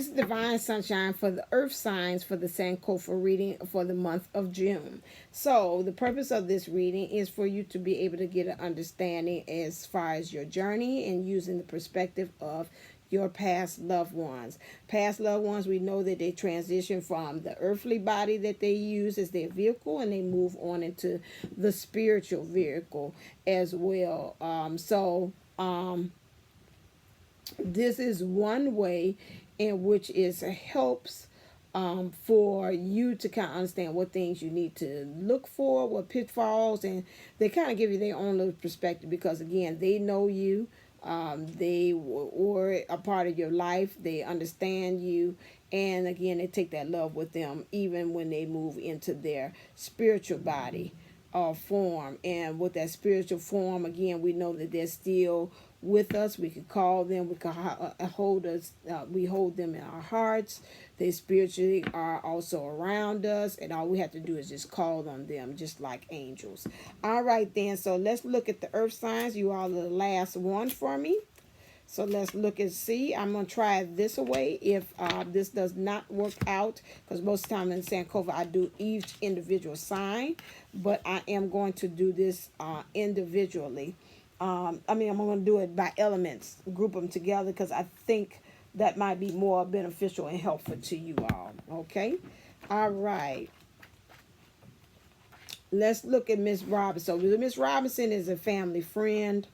is Divine Sunshine for the Earth signs for the Sankofa reading for the month of June. So, the purpose of this reading is for you to be able to get an understanding as far as your journey and using the perspective of your past loved ones. Past loved ones, we know that they transition from the earthly body that they use as their vehicle and they move on into the spiritual vehicle as well. This is one way in which it helps for you to kind of understand what things you need to look for, what pitfalls, and they kind of give you their own little perspective because, again, they know you. They were a part of your life. They understand you. And, again, they take that love with them even when they move into their spiritual body form. And with that spiritual form, again, we know that they're still with us. We can call them. We can hold us. We hold them in our hearts. They spiritually are also around us, and all we have to do is just call on them, just like angels. All right, then. So let's look at the earth signs. You are the last one for me. So let's look and see. I'm going to try it this way if this does not work out, because most of the time in Sankofa I do each individual sign, but I am going to do this individually. I'm going to do it by elements, group them together, because I think that might be more beneficial and helpful to you all. Okay? All right. Let's look at Miss Robinson. So Miss Robinson is a family friend.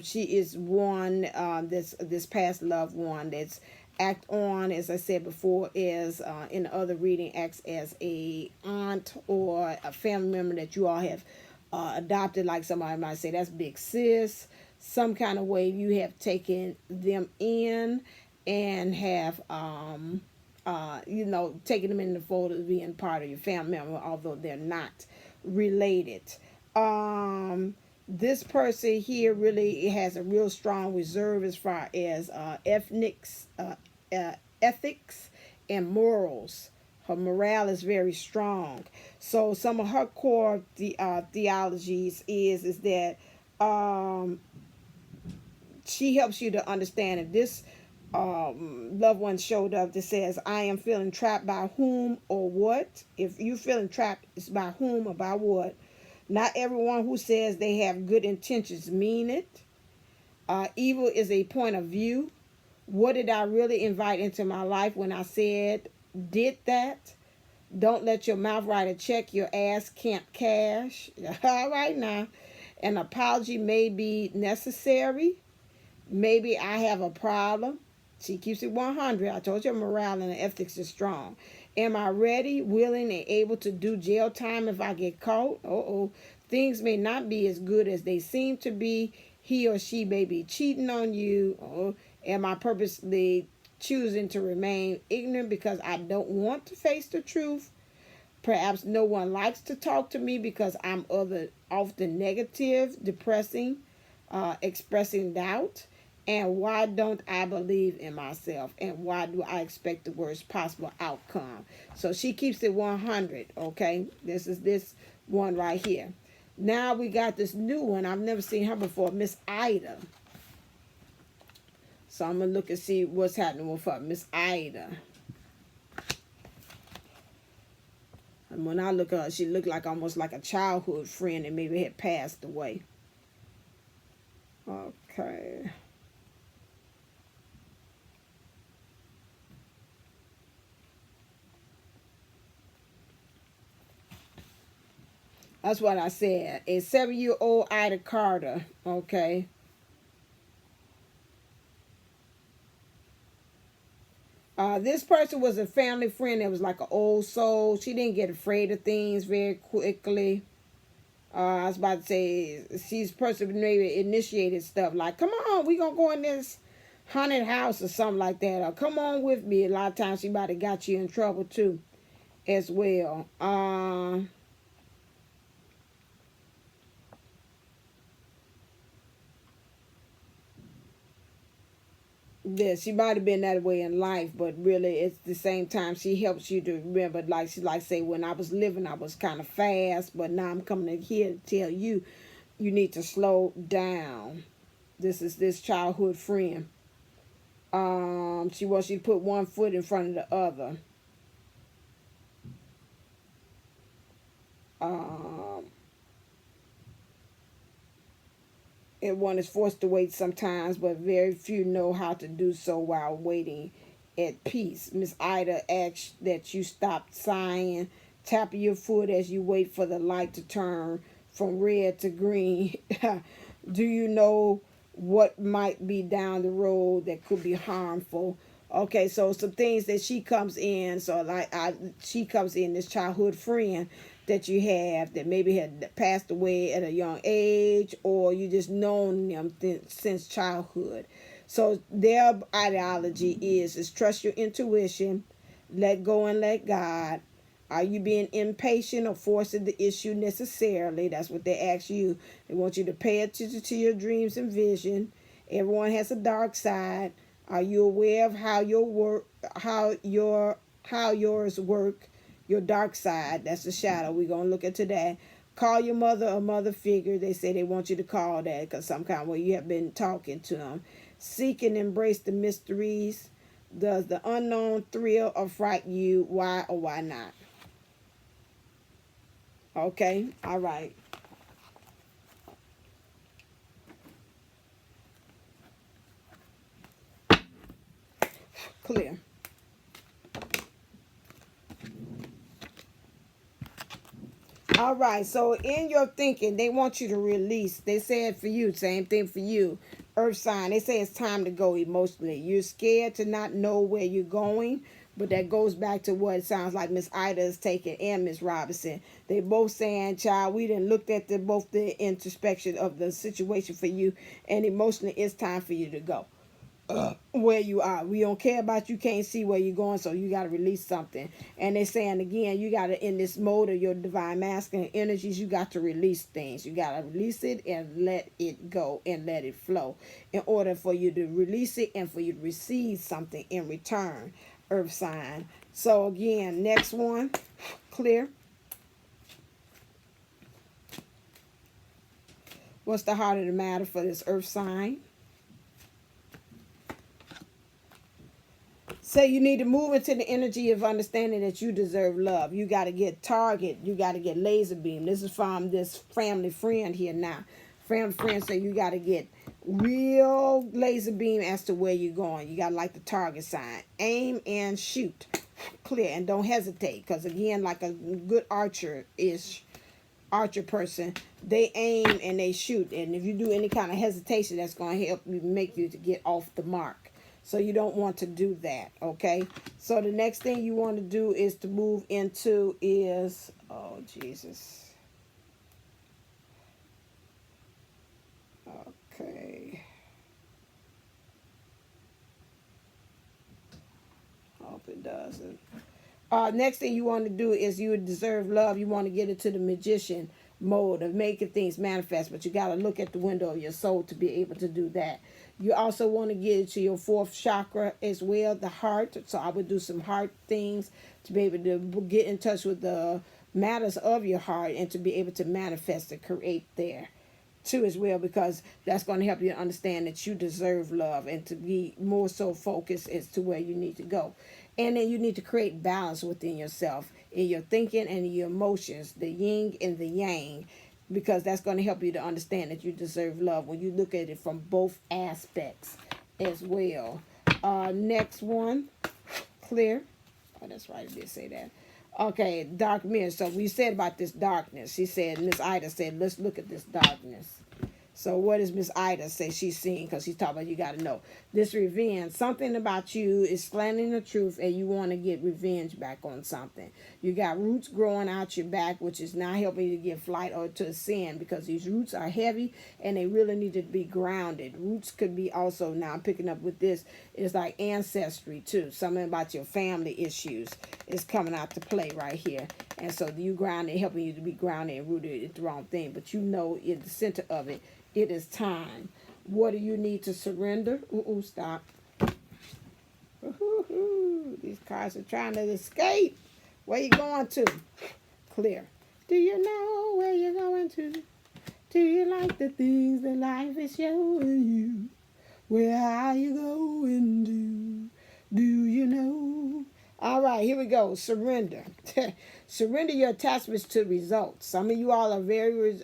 She is one this past loved one that's act on, as I said before, is in the other reading, acts as a aunt or a family member that you all have adopted. Like somebody might say, that's big sis. Some kind of way you have taken them in and have taken them in the fold of being part of your family member, although they're not related. This person here really has a real strong reserve as far as ethics and morals. Her morale is very strong. So some of her core theologies is that she helps you to understand if this loved one showed up that says, I am feeling trapped by whom or what. If you're feeling trapped, it's by whom or by what. Not everyone who says they have good intentions mean it. Evil is a point of view. What did I really invite into my life when I did that? Don't let your mouth write a check your ass can't cash. All right now. An apology may be necessary. Maybe I have a problem. She keeps it 100. I told you morale and ethics is strong. Am I ready, willing, and able to do jail time if I get caught? Things may not be as good as they seem to be. He or she may be cheating on you. Am I purposely choosing to remain ignorant because I don't want to face the truth? Perhaps no one likes to talk to me because I'm often negative, depressing, expressing doubt. And why don't I believe in myself? And why do I expect the worst possible outcome? So she keeps it 100, okay? This is this one right here. Now we got this new one. I've never seen her before, Miss Ida. So I'm going to look and see what's happening with her, Miss Ida. And when I look at her, she looked like almost like a childhood friend and maybe had passed away. Okay. That's what I said. A 7-year-old Ida Carter. Okay. This person was a family friend that was like an old soul. She didn't get afraid of things very quickly. I was about to say, she's a person who maybe initiated stuff like, come on, we going to go in this haunted house or something like that. Or come on with me. A lot of times she might have got you in trouble too as well. Yeah, she might have been that way in life, but really it's the same time she helps you to remember, like she like say, when I was living, I was kind of fast, but now I'm coming in here to tell you, you need to slow down. This is this childhood friend. She wants you to put one foot in front of the other. One is forced to wait sometimes, but very few know how to do so while waiting at peace. Miss Ida asks that you stop sighing, tapping your foot as you wait for the light to turn from red to green. Do you know what might be down the road that could be harmful? Okay, so some things that she comes in. So like she comes in, this childhood friend that you have that maybe had passed away at a young age, or you just known them since childhood. So their ideology is trust your intuition, let go and let God. Are you being impatient or forcing the issue necessarily? That's what they ask you. They want you to pay attention to your dreams and vision. Everyone has a dark side. Are you aware of how yours work? Your dark side, that's the shadow. We're going to look into that. Call your mother or mother figure. They say they want you to call that because some kind of way you have been talking to them. Seek and embrace the mysteries. Does the unknown thrill or frighten you? Why or why not? Okay, all right. Clear. All right, so in your thinking, they want you to release. They said for you, same thing for you. Earth sign, they say it's time to go emotionally. You're scared to not know where you're going, but that goes back to what it sounds like Miss Ida is taking and Miss Robinson. They both saying, child, we done looked at both the introspection of the situation for you, and emotionally it's time for you to go. Where you are. We don't care about you, can't see where you're going, so you got to release something. And they're saying again, you got to, in this mode of your divine masculine energies, you got to release things. You got to release it and let it go and let it flow in order for you to release it and for you to receive something in return. Earth sign. So again, next one, clear. What's the heart of the matter for this earth sign? So you need to move into the energy of understanding that you deserve love. You got to get target. You got to get laser beam. This is from this family friend here now. Family friend say you got to get real laser beam as to where you're going. You got to like the target sign. Aim and shoot. Clear. And don't hesitate. Because again, like a good archer person, they aim and they shoot. And if you do any kind of hesitation, that's going to help you make you to get off the mark. So you don't want to do that, okay? So the next thing you want to do is to move into is, oh, Jesus. Okay. Hope it doesn't. Next thing you want to do is you deserve love. You want to get into the magician mode of making things manifest, but you got to look at the window of your soul to be able to do that. You also want to get into your fourth chakra as well, the heart. So I would do some heart things to be able to get in touch with the matters of your heart and to be able to manifest and create there too as well, because that's going to help you understand that you deserve love and to be more so focused as to where you need to go. And then you need to create balance within yourself, in your thinking and in your emotions, the yin and the yang, because that's going to help you to understand that you deserve love when you look at it from both aspects as well. Next one, clear. Oh, that's right, I did say that. Okay, dark mirror. So we said about this darkness. She said, Miss Ida said, let's look at this darkness. So what does Miss Ida say she's seeing? Because she's talking about you got to know. This revenge, something about you is slanting the truth and you want to get revenge back on something. You got roots growing out your back, which is not helping you to get flight or to ascend, because these roots are heavy and they really need to be grounded. Roots could be also, now I'm picking up with this, it's like ancestry too. Something about your family issues is coming out to play right here. And so you grounded, helping you to be grounded and rooted in the wrong thing. But you know in the center of it, it is time. What do you need to surrender? Stop. These cars are trying to escape. Where you going to? Clear. Do you know where you're going to? Do you like the things that life is showing you? Where are you going to? right, here we go. Surrender. Surrender your attachments to results. Some of you all are very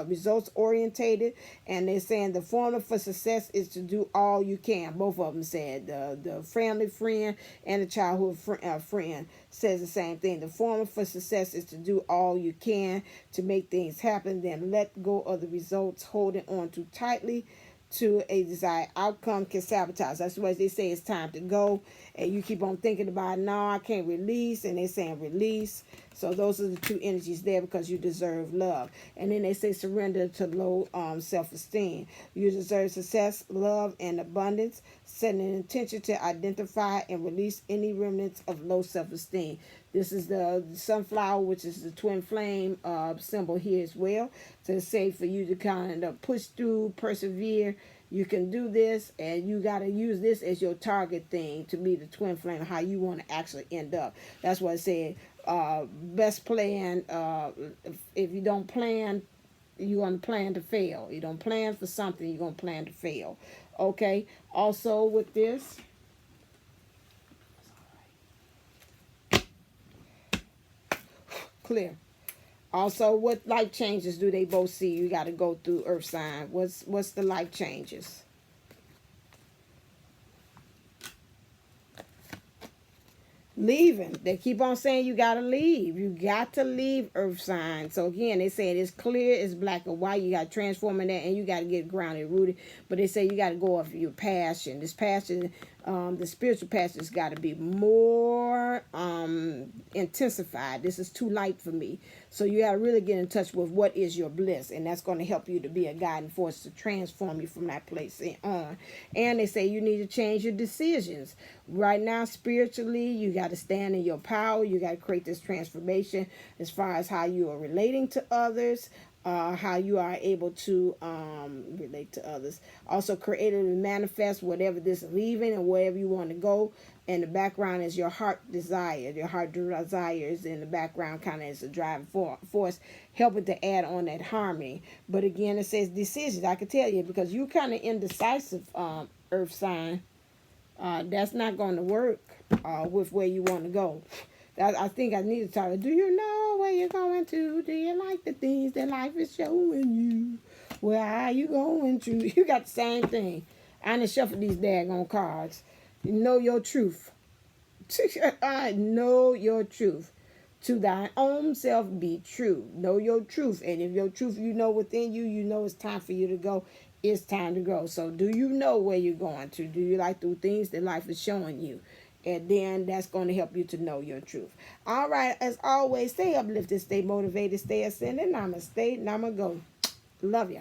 results orientated, and they're saying the formula for success is to do all you can. Both of them said, the family friend and the childhood friend says the same thing. The formula for success is to do all you can to make things happen. Then let go of the results. Holding on too tightly to a desired outcome can sabotage. That's why they say it's time to go, and you keep on thinking about, no, I can't release, and they're saying release. So those are the two energies there, because you deserve love. And then they say surrender to low self-esteem. You deserve success, love, and abundance. Set an intention to identify and release any remnants of low self-esteem. This is the sunflower, which is the twin flame symbol here as well, to say for you to kind of push through, persevere. You can do this, and you got to use this as your target thing to be the twin flame, how you want to actually end up. That's what I said. Best plan, if you don't plan, you're going to plan to fail. You don't plan for something, you're going to plan to fail. Okay, also with this, clear. Also, what life changes do they both see? You got to go through earth sign. What's the life changes? Leaving. They keep on saying you got to leave. You got to leave earth sign. So again, they say it's clear, it's black or white. You got to transform in that, and you got to get grounded, rooted. But they say you got to go off your passion. This passion, the spiritual passion has got to be more intensified. This is too light for me. So you got to really get in touch with what is your bliss, and that's going to help you to be a guiding force to transform you from that place on. And they say you need to change your decisions. Right now, spiritually, you got to stand in your power. You got to create this transformation as far as how you are relating to others, how you are able to relate to others. Also, creatively manifest whatever this leaving and wherever you want to go. And the background is your heart desire. Your heart desires in the background kind of is a driving force, helping to add on that harmony. But again, it says decisions. I can tell you, because you're kind of indecisive, earth sign. That's not going to work with where you want to go. I think I need to tell you, do you know where you're going to? Do you like the things that life is showing you? Where are you going to? You got the same thing. I done shuffled these daggone cards. Know your truth. Know your truth. To thine own self be true. Know your truth. And if your truth you know within you, you know it's time for you to go. It's time to go. So do you know where you're going to? Do you like the things that life is showing you? And then that's going to help you to know your truth. All right. As always, stay uplifted, stay motivated, stay ascending. Namaste. Namago. Love ya.